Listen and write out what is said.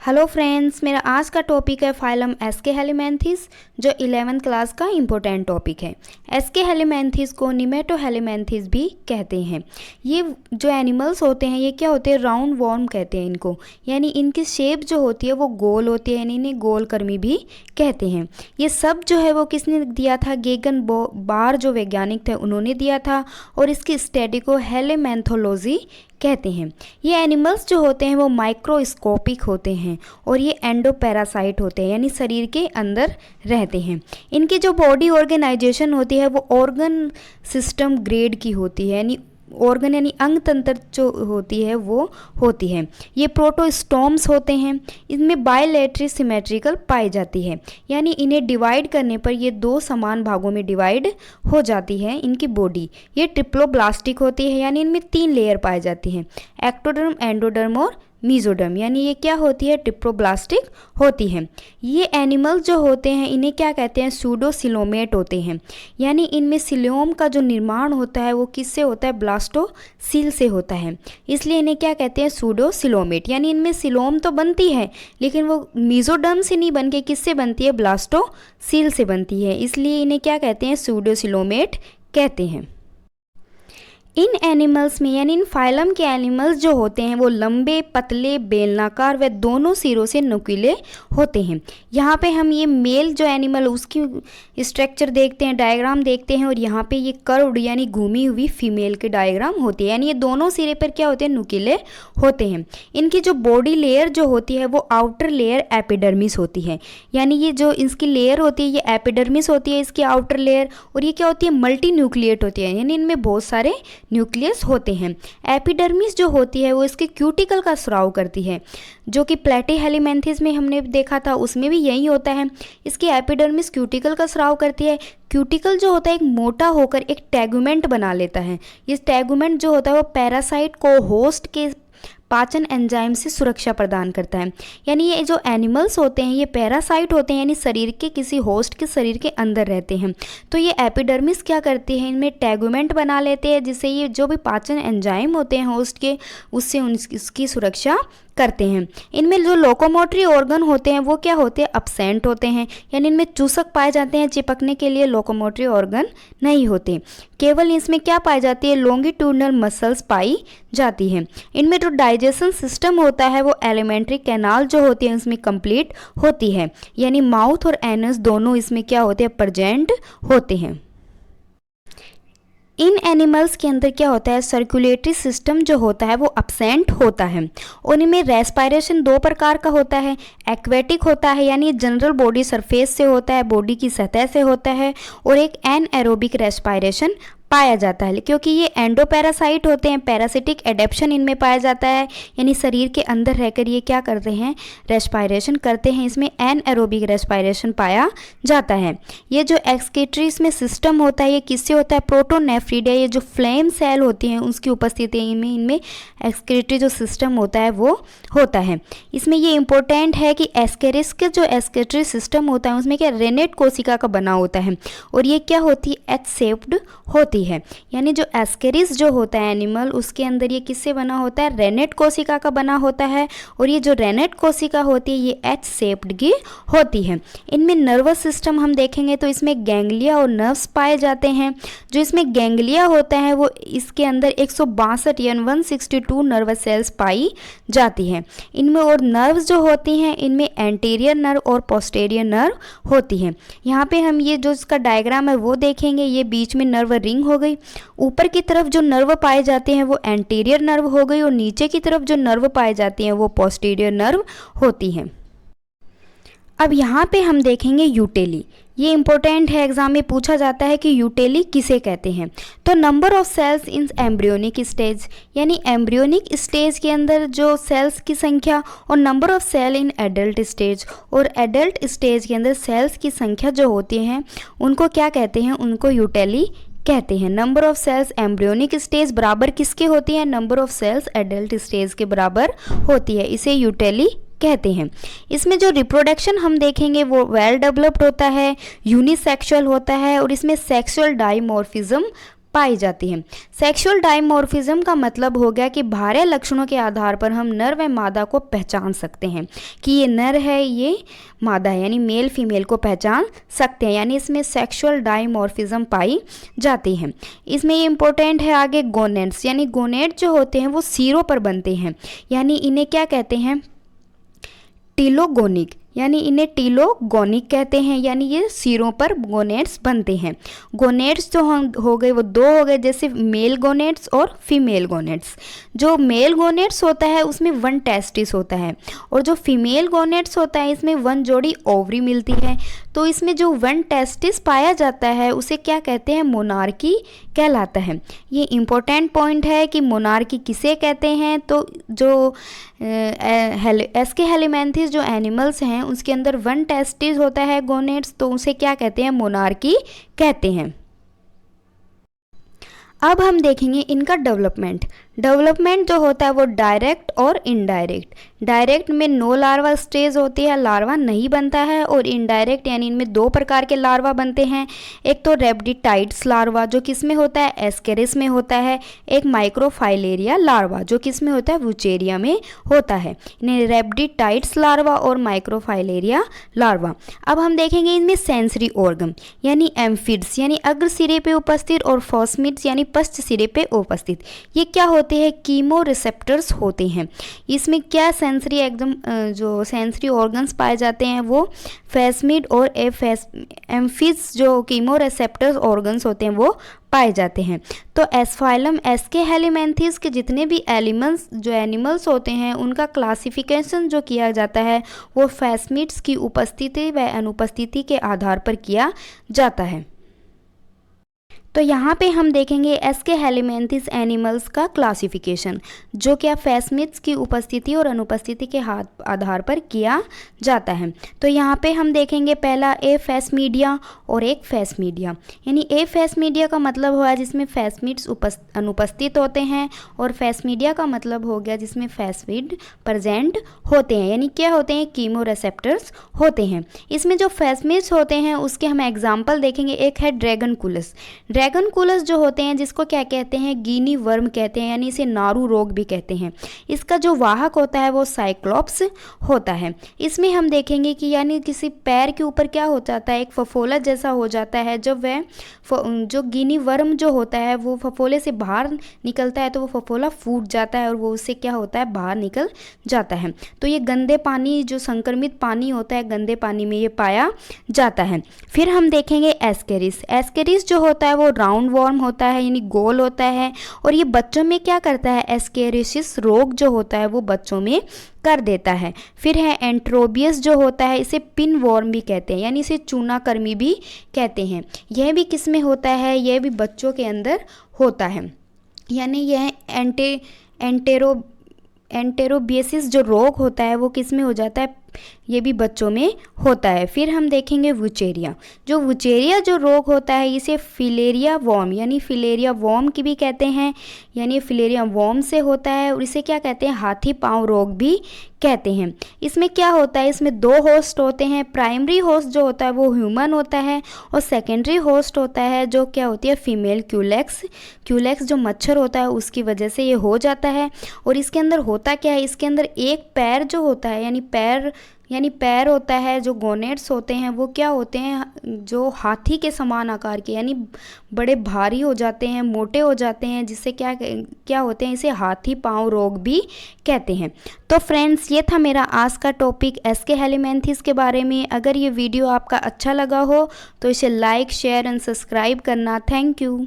Hello friends, मेरा आज का टॉपिक है फाइलम एस्के हेलिमेंथिस, जो 11th क्लास का इम्पोर्टेंट टॉपिक है। एस्के हेलिमेंथिस को निमेटो हेलिमेंथिस भी कहते हैं। ये जो एनिमल्स होते हैं ये क्या होते हैं, राउंड वॉर्म कहते हैं इनको, यानी इनकी शेप जो होती है वो गोल होती है, यानी इन्हें गोलकृमी भी कहते हैं। ये सब जो है वो किसने दिया था, गेगन बार जो वैज्ञानिक थे उन्होंने दिया था, और इसकी स्टडी को हेलिमेंथोलॉजी कहते हैं। ये एनिमल्स जो होते हैं वो माइक्रोस्कोपिक होते हैं और ये एंडोपैरासाइट होते हैं, यानी शरीर के अंदर रहते हैं। इनकी जो बॉडी ऑर्गेनाइजेशन होती है वो ऑर्गन सिस्टम ग्रेड की होती है, यानी ऑर्गन यानी अंग तंत्र जो होती है वो होती है। ये प्रोटोस्टोम्स होते हैं। इनमें बायलैटरल सिमेट्रिकल पाई जाती है, यानी इन्हें डिवाइड करने पर ये दो समान भागों में डिवाइड हो जाती है इनकी बॉडी। ये ट्रिप्लोब्लास्टिक होती है, यानी इनमें 3 लेयर पाई जाती हैं, एक्टोडर्म, एंडोडर्म और मीजोडर्म, यानी ये क्या होती है, ट्रिप्लोब्लास्टिक होती है। ये एनिमल्स जो होते हैं इन्हें क्या कहते हैं, सूडोसिलोमेट होते हैं, यानी इनमें सिलोम का जो निर्माण होता है वो किससे होता है, ब्लास्टोसील से होता है, इसलिए इन्हें क्या कहते हैं, सूडोसिलोमेट। यानी इनमें सिलोम तो बनती है लेकिन वो मीजोडर्म से नहीं बन के किससे बनती है, ब्लास्टोसील से बनती है, इसलिए इन्हें क्या कहते हैं, सूडोसिलोमेट कहते हैं। इन एनिमल्स में यानी इन फाइलम के एनिमल्स जो होते हैं वो लंबे, पतले, बेलनाकार व दोनों सिरों से नुकीले होते हैं। यहाँ पे हम ये मेल जो एनिमल उसकी स्ट्रक्चर देखते हैं, डायग्राम देखते हैं, और यहाँ पे ये कर्व्ड यानी घूमी हुई फीमेल के डायग्राम होती है, यानी ये दोनों सिरे पर क्या होते हैं, नुकीले होते हैं। इनकी जो बॉडी लेयर जो होती है वो आउटर लेयर एपिडर्मिस होती है, यानी ये जो इसकी लेयर होती है ये एपिडर्मिस होती है, इसकी आउटर लेयर, और ये क्या होती है, मल्टी न्यूक्लिएट होती है, यानी इनमें बहुत सारे न्यूक्लियस होते हैं। एपिडर्मिस जो होती है वो इसके क्यूटिकल का स्राव करती है, जो कि प्लेटी हेलिमेंथिस में हमने देखा था उसमें भी यही होता है। इसकी एपिडर्मिस क्यूटिकल का स्राव करती है। क्यूटिकल जो होता है एक मोटा होकर एक टैगुमेंट बना लेता है। इस टैगुमेंट जो होता है वो पैरासाइट को होस्ट के पाचन एंजाइम से सुरक्षा प्रदान करता है, यानी ये जो एनिमल्स होते हैं ये पैरासाइट होते हैं, यानी शरीर के किसी होस्ट के शरीर के अंदर रहते हैं। तो ये एपिडर्मिस क्या करती है, इनमें टैगुमेंट बना लेते हैं, जिससे ये जो भी पाचन एंजाइम होते हैं होस्ट के उससे उसकी सुरक्षा करते हैं। इनमें जो लोकोमोटरी ऑर्गन होते हैं वो क्या होते हैं, अब्सेंट होते हैं, यानी इनमें चूसक पाए जाते हैं, चिपकने के लिए लोकोमोटरी ऑर्गन नहीं होते। केवल इसमें क्या पाई जाती है, लॉन्गिट्यूडनल मसल्स पाई जाती हैं। इनमें जो डाइजेशन सिस्टम होता है वो एलिमेंट्री कैनाल जो होती है उसमें कंप्लीट होती है, यानी माउथ और एनस दोनों इसमें क्या होते हैं, प्रेजेंट होते हैं। इन एनिमल्स के अंदर क्या होता है, सर्कुलेटरी सिस्टम जो होता है वो अब्सेंट होता है, और इनमें रेस्पायरेशन 2 प्रकार का होता है। एक्वेटिक होता है, यानी जनरल बॉडी सरफेस से होता है, बॉडी की सतह से होता है, और एक एनएरोबिक रेस्पायरेशन पाया जाता है, क्योंकि ये एंडोपैरासाइट होते हैं। पैरासिटिक एडेप्शन इनमें पाया जाता है, यानी शरीर के अंदर रहकर ये क्या करते हैं, रेस्पायरेशन करते हैं, इसमें एनएरोबिक रेस्पायरेशन पाया जाता है। ये जो एक्सक्रीटरी में सिस्टम होता है ये किससे होता है, प्रोटोनेफ्रिडिया, ये जो फ्लेम सेल होती हैं उसकी उपस्थिति में इनमें एक्सक्रीटरी जो सिस्टम होता है वो होता है। इसमें ये इंपॉर्टेंट है कि एस्केरिस के जो एक्सक्रीटरी सिस्टम होता है उसमें क्या रेनेट कोशिका का बना होता है, और ये क्या होती है, एच शेप्ड होती है, यानी जो एस्केरिस जो होता है एनिमल उसके अंदर ये किससे बना होता है, रेनेट कोशिका का बना होता है, और ये जो रेनेट कोशिका होती है ये एच शेप्ड की होती है। इनमें नर्वस सिस्टम हम देखेंगे तो इसमें गैंग्लिया और नर्व्स पाए जाते हैं। जो इसमें गैंग्लिया होता है वो इसके अंदर 162 या 162 नर्वस सेल्स पाई जाती है इनमें, और नर्व्स जो होती हैं इनमें एंटीरियर नर्व और पोस्टीरियर नर्व होती है। यहाँ पे हम ये जो इसका डायग्राम है वो देखेंगे, ये बीच में नर्व रिंग हो गई, ऊपर की तरफ जो नर्व पाए जाते हैं वो एंटीरियर नर्व हो गई, और नीचे की तरफ जो नर्व पाए जाती हैं वो पोस्टीरियर नर्व होती हैं। अब यहाँ पे हम देखेंगे यूटेली। ये इंपॉर्टेंट है, एग्जाम में पूछा जाता है कि यूटेली किसे कहते हैं। तो number of cells in embryonic stage, यानी एम्ब्रियोनिक स्टेज के अंदर जो सेल्स की संख्या, और number of cell in adult stage, और एडल्ट स्टेज के अंदर सेल्स की संख्या जो होती हैं उनको क्या कहते हैं, उनको यूटेली कहते हैं। Number of cells embryonic stage बराबर किसके होती है, number of cells adult stage के बराबर होती है, इसे यूटेली कहते हैं। इसमें जो रिप्रोडक्शन हम देखेंगे वो वेल डेवलप्ड होता है, यूनिसेक्सुअल होता है, और इसमें सेक्सुअल डाइमॉर्फिज्म पाई जाती है। सेक्सुअल डायमॉर्फिज्म का मतलब हो गया कि बाहरी लक्षणों के आधार पर हम नर व मादा को पहचान सकते हैं कि ये नर है, ये मादा है, यानी मेल फीमेल को पहचान सकते हैं, यानी इसमें सेक्सुअल डायमॉर्फिज्म पाई जाती है। इसमें ये इंपॉर्टेंट है आगे गोनेड्स, यानी गोनेड जो होते हैं वो सिरों पर बनते हैं, यानी इन्हें क्या कहते हैं, टीलोगोनिक, यानी इन्हें टीलोगोनिक कहते हैं, यानी ये सिरों पर गोनेड्स बनते हैं। गोनेड्स जो हम हो गए वो दो हो गए, जैसे मेल गोनेड्स और फीमेल गोनेड्स। जो मेल गोनेड्स होता है उसमें 1 टेस्टिस होता है, और जो फीमेल गोनेड्स होता है इसमें 1 जोड़ी ओवरी मिलती है। तो इसमें जो 1 टेस्टिस पाया जाता है उसे क्या कहते हैं, मोनार्की कहलाता है। ये इम्पोर्टेंट पॉइंट है कि मोनार्की किसे कहते हैं, तो जो एस्के हेलिमेंथिस जो एनिमल्स हैं उसके अंदर 1 टेस्टिस होता है गोनेड्स, तो उसे क्या कहते हैं, मोनार्की कहते हैं। अब हम देखेंगे इनका डेवलपमेंट जो होता है वो डायरेक्ट और इनडायरेक्ट। डायरेक्ट में नो लार्वा स्टेज होती है, लार्वा नहीं बनता है, और इनडायरेक्ट यानी इनमें 2 प्रकार के लार्वा बनते हैं। एक तो रेप्टिटाइड्स लार्वा जो किस में होता है, एस्केरिस में होता है। एक माइक्रोफाइलेरिया लार्वा जो किस में होता है, वुचेरिया में होता है। इन्हें रेप्टिटाइड्स लार्वा और माइक्रोफाइलेरिया लार्वा। अब हम देखेंगे इनमें सेंसरी ऑर्गन यानी एम्फिड्स यानी अग्र सिरे पे उपस्थित, और फॉस्मिड्स यानी पश्च सिरे पे उपस्थित। ये क्या होते हैं, कीमो रिसेप्टर्स होते हैं। इसमें क्या सेंसरी एकदम जो सेंसरी ऑर्गन्स पाए जाते हैं वो फेस्मिड और एम्फिड्स जो कीमो रिसेप्टर्स ऑर्गन्स होते हैं वो पाए जाते हैं। तो एस्फाइलम एस्के हेलिमेंथिस के जितने भी एनिमल्स होते हैं उनका क्लासिफिकेशन जो किया जाता है वो फेस्मिड्स की उपस्थिति व अनुपस्थिति के आधार पर किया जाता है। तो यहाँ पे हम देखेंगे एस्के हेलिमेंथिस एनिमल्स का क्लासिफिकेशन जो क्या फेस्मिड्स की उपस्थिति और अनुपस्थिति के आधार पर किया जाता है। तो यहाँ पे हम देखेंगे पहला ए फेस्मीडिया और एक फेस्मीडिया, यानी ए फेस्मीडिया का मतलब हुआ जिसमें फेस्मिड्स अनुपस्थित होते हैं, और फेस्मीडिया का मतलब हो गया जिसमें फेस्मिड प्रेजेंट होते हैं, यानी क्या होते हैं, कीमो रिसेप्टर्स होते हैं। इसमें जो फेस्मिड्स होते हैं उसके हम एग्जाम्पल देखेंगे। एक है ड्रैगनकुलस। ड्रैगनकुलस जो होते हैं जिसको क्या कहते हैं, गिनी वर्म कहते हैं, यानी इसे नारू रोग भी कहते हैं। इसका जो वाहक होता है वो साइक्लोप्स होता है। इसमें हम देखेंगे कि यानी किसी पैर के ऊपर क्या हो जाता है, एक फफोला जैसा हो जाता है। जब वह जो गिनी वर्म जो होता है वो फफोले से बाहर निकलता है तो वो फफोला फूट जाता है और वो उससे क्या होता है, बाहर निकल जाता है। तो ये गंदे पानी जो संक्रमित पानी होता है, गंदे पानी में ये पाया जाता है। फिर हम देखेंगे एस्केरिस। एस्केरिस जो होता है वो राउंड वॉर्म होता है, यानी गोल होता है, और ये बच्चों में क्या करता है, एस्केरिसिस रोग जो होता है वो बच्चों में कर देता है। फिर है एंट्रोबियस जो होता है, इसे पिन वॉर्म भी कहते हैं, यानी इसे चूनाकृमि भी कहते हैं। यह भी किस में होता है, यह भी बच्चों के अंदर होता है, यानी यह एंटेरोबियसिस जो रोग होता है वो किस में हो जाता है, ये भी बच्चों में होता है। फिर हम देखेंगे वुचेरिया। जो वुचेरिया जो रोग होता है इसे फिलेरिया वॉर्म यानी फिलेरिया वॉर्म की भी कहते हैं, यानी फिलेरिया वॉर्म से होता है, और इसे क्या कहते हैं, हाथी पांव रोग भी कहते हैं। इसमें क्या होता है, इसमें 2 होस्ट होते हैं। प्राइमरी होस्ट जो होता है वो ह्यूमन होता है, और सेकेंडरी होस्ट होता है जो क्या होती है, फीमेल क्यूलेक्स जो मच्छर होता है उसकी वजह से ये हो जाता है। और इसके अंदर होता क्या है, इसके अंदर एक पैर जो होता है यानी पैर होता है, जो गोनेड्स होते हैं वो क्या होते हैं, जो हाथी के समान आकार के, यानी बड़े भारी हो जाते हैं, मोटे हो जाते हैं, जिससे क्या होते हैं, इसे हाथी पांव रोग भी कहते हैं। तो फ्रेंड्स, ये था मेरा आज का टॉपिक एस्के हेलिमेंथिस के बारे में। अगर ये वीडियो आपका अच्छा लगा हो तो इसे लाइक, शेयर एंड सब्सक्राइब करना। Thank you.